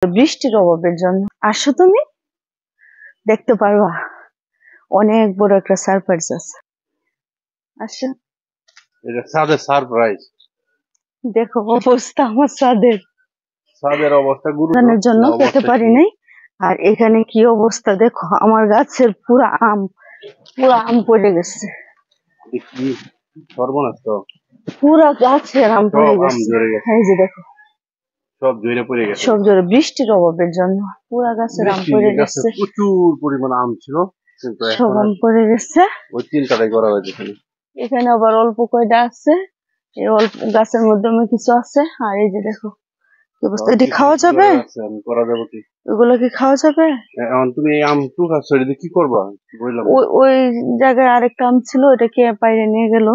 বৃষ্টির অভাবের জন্য। আসো তুমি দেখতে পারবা, অনেক বড় একটা সারপ্রাইজ আছে। আসো, এটা ছাদের সারপ্রাইজ। দেখো অবস্থা আমার ছাদের অবস্থা গুরুতর জন্য পেতে পারি নাই। আর এখানে কি অবস্থা দেখো, আমার গাছের পুরা আম পড়ে গেছে। কি সর্বনাশ, তো পুরা গাছের আম পড়ে গেছে। এই যে দেখো সব জড়ে পড়ে গেছে, সব জোরে বৃষ্টির অভাবের জন্য পুরা গাছের আম পড়ে গেছে। প্রচুর পরিমাণ আম ছিল, কিন্তু সব আম পড়ে গেছে। ওই চিন্তাটাই করা হয়েছে। এখানে আবার অল্প কয়টা আছে, এই অল্প গাছের মধ্যে কিছু আছে। আর এই যে দেখো কি অবস্থা, এটি খাওয়া যাবে? ওগুলো কি খাওয়া যাবে? তুমি এই আম টু খাচ্ছ, এটা কি করবা? ওই জায়গায় আরেকটা আম ছিল, ওটা কে বাইরে নিয়ে গেল।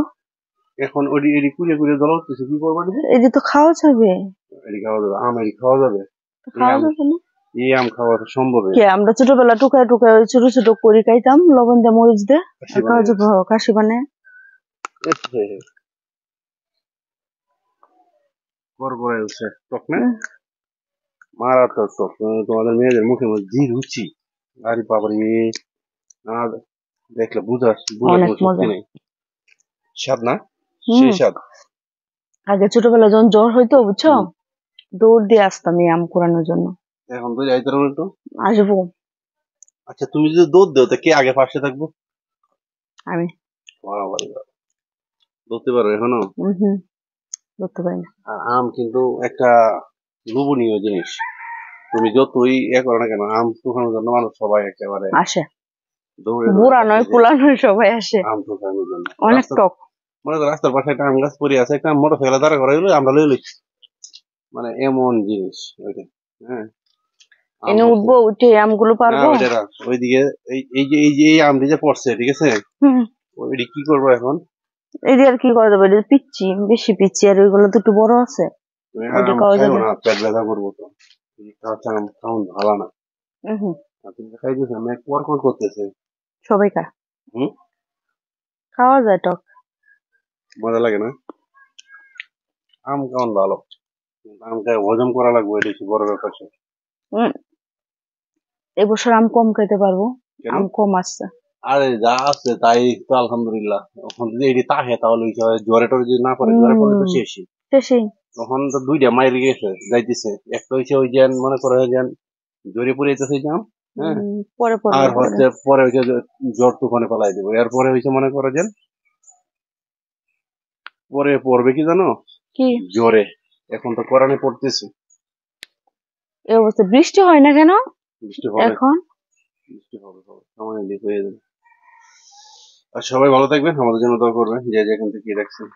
এখন ওই এডি কুড়ে কুড়ে দলা হচ্ছে, কি করবা? এটি তো খাওয়া যাবে। এডি খাওয়া যাবে? আম এডি খাওয়া যাবে? খাওয়া যাবে না। এই আম খাওয়া সম্ভব? আমরা ছোটবেলা টুকায় টুকায় ওই ছোট ছোট করি খাইতাম, লবণ দিয়ে মরিচ দিয়ে। খাওয়া যাবে? কাশি বানায় মারাত্মক টক। তোমাদের মেয়েদের মুখের মধ্যে যে রুচি, আরে বাবারে, দেখলে বুঝার শক্তি নেই। স্বাদ না, সেই স্বাদ। আগে ছোটবেলা যখন জ্বর হইতো, বুঝছো, দৌড় দিয়ে আসতাম এই আম কুড়ানোর জন্য। এখন তো যাইতে পারবো তো। আসবো। আচ্ছা, তুমি যদি দৌড় দেও তো কে আগে পাশে থাকবো? আমি। ধরতে পারো এখনো? ধরতে পারি না। আম কিন্তু একটা লোভনীয় জিনিস। তুমি যতই করো না কেন, আম শুকানোর জন্য মানুষ সবাই একেবারে আসে। বুড়া নয় পোলা নয় সবাই আসে আম শুকানোর জন্য। অনেক টক। মনে করো রাস্তার পাশে একটা আম গাছ পড়ে আছে, একটা মোটরসাইকেল দাঁড়া করা হলো, আমরা লই লইছি। মানে এমন জিনিস ওইটা। হ্যাঁ, এনে উঠবো, উঠে আমগুলো পারবো। ওইদিকে এই আমটি যে পড়ছে, ঠিক আছে, ওইটি কি করবো এখন? এই আর কি করা যাবে, পিচ্ছি, বেশি পিচ্ছি, আর ওইগুলো তো একটু বড় আছে। পেট ব্যথা করবো তো, খাওয়ান ভালো না। করতেছে সবাই খায়, খাওয়া যায়, টক মজা লাগে না? আম খাওয়ান ভালো, আম খাই হজম করা লাগবে, এটা হচ্ছে বড় ব্যাপার। এবছর আম কম খেতে পারবো, আম কম আসছে। আরে যা আছে তাই তো আলহামদুলিল্লাহ। এখন যদি এটি তাহে তাহলে জ্বরে টরে যদি না পড়ে, জ্বরে পড়লে তো শেষই। তখন তো দুইটা মাইরে গেছে যাইতেছে। একটা হচ্ছে ওই যে মনে করে যেন জ্বরে পড়ে যেতেছে জাম, হ্যাঁ, আর হচ্ছে পরে হচ্ছে জ্বর তুফানে ফেলাই দেবো। এরপরে হচ্ছে মনে করো যে পরে পড়বে কি জানো, কি জ্বরে। এখন তো কোরআনে পড়তেছে। এই অবস্থা বৃষ্টি হয় না কেন? বৃষ্টি হবে এখন, বৃষ্টি হবে, সময় হয়ে যাবে। আর সবাই ভালো থাকবেন, আমাদের জন্য দোয়া করবেন যে যেখান থেকে দেখছেন।